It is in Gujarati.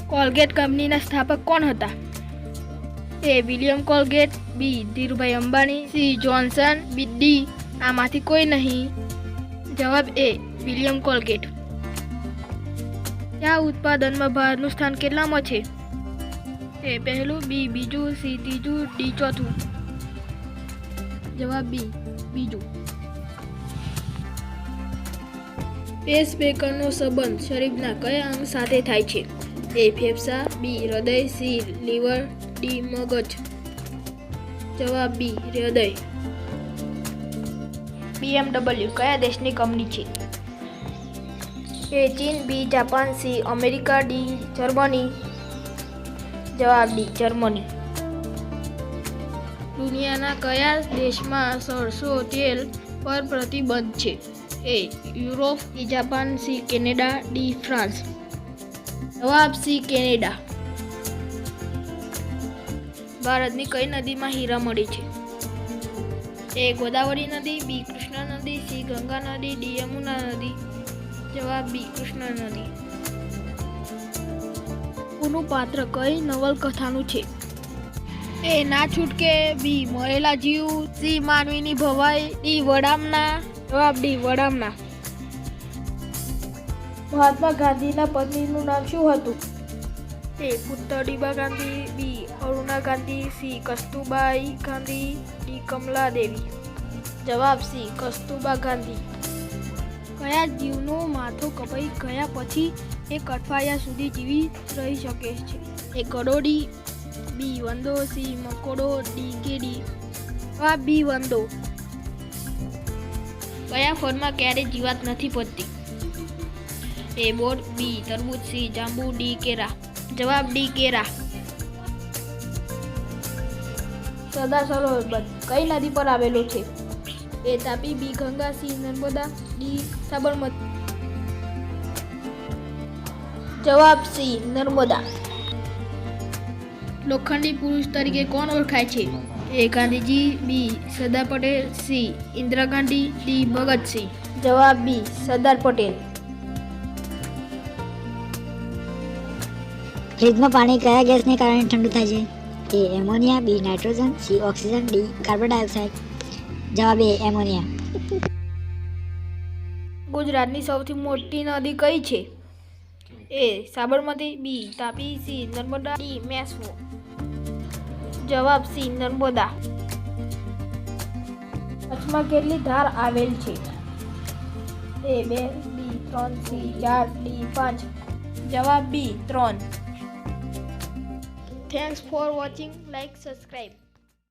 કોલગેટ કંપનીના સ્થાપક કોણ હતા? A William Colgate, B Dhirubhai Ambani, C Johnson, B D આમાંથી કોઈ નહીં. જવાબ એ વિલિયમ કોલગેટ. કયા ઉત્પાદનમાં ભારતનું સ્થાન કેટલામાં છે? એ પહેલું, બી બીજું, સી ત્રીજું, ડી ચોથું. જવાબ બી બીજું. પેસમેકરનો સંબંધ શરીરના કયા અંગ સાથે થાય છે? એ ફેફસા, બી હૃદય, સી લીવર, ડી મગજ. જવાબ બી હૃદય. BMW કયા દેશની કંપની છે? એ ચીન, B Japan, C America, D Germany. જવાબ ડી જર્મની. દુનિયાના કયા દેશમાં સરસો તેલ પર પ્રતિબંધ છે? A Europe, B Japan, C Canada, D France. જવાબ સી કેનેડા. ભારતની કઈ નદીમાં હીરા મળે છે? એ ગોદાવરી નદી, બી કૃષ્ણ નદી, સી ગંગા નદી, ડી યમુના નદી. જવાબ બી કૃષ્ણ નદી. કુનું પાત્ર કઈ નવલકથાનું છે? એ ના છૂટકે, બી મરેલા જીવ, સી માનવીની ભવાઈ, ડી વડામના. જવાબ ડી વડામના. મહાત્મા ગાંધીના પત્નીનું નામ શું હતું? એ પુત્તળીબા ગાંધી, બી અરુણા ગાંધી, સી કસ્તુરબાઈ ગાંધી, ડી કમલા દેવી. જવાબ સી કસ્તુરબા ગાંધી. કયા જીવનું માથું કપાઈ ગયા પછી એક અઠવાડિયા સુધી જીવી રહી શકે છે? એ ગરોળી, બી વંદો, સી મકોડો, ડી કીડી. જવાબ બી વંદો. કયા ફળમાં ક્યારેય જીવાત નથી પડતી? એ બોર, બી તરબૂચ, સી જાંબુ, ડી કેરા. જવાબ ડી કેરા. સરદાર સરોવર બંધ કઈ નદી પર આવેલું છે? એ તાપી, બી ગંગા, સી નર્મદા, ડી સાબરમતી. જવાબ સી નર્મદા. લોખંડી પુરુષ તરીકે કોણ ઓળખાય છે? એ ગાંધીજી, બી સરદાર પટેલ, સી ઇન્દિરા ગાંધી, ડી ભગતસિંહ. જવાબ બી સરદાર પટેલ. ફ્રીજમાં પાણી કયા ગેસને કારણે ઠંડુ થાય છે? A ammonia, B nitrogen, C oxygen, D carbon dioxide. જવાબ એ એમોનિયા. ગુજરાતની સૌથી મોટી નદી કઈ છે? A Sabarmati, B Tapi, C Narmada, D Meshvo. જવાબ સી નર્મદા. કચ્છમાં કેટલી ધાર આવેલ છે? A 2, B 3, C 4, D 5. જવાબ B 3. Thanks for watching. Like, subscribe.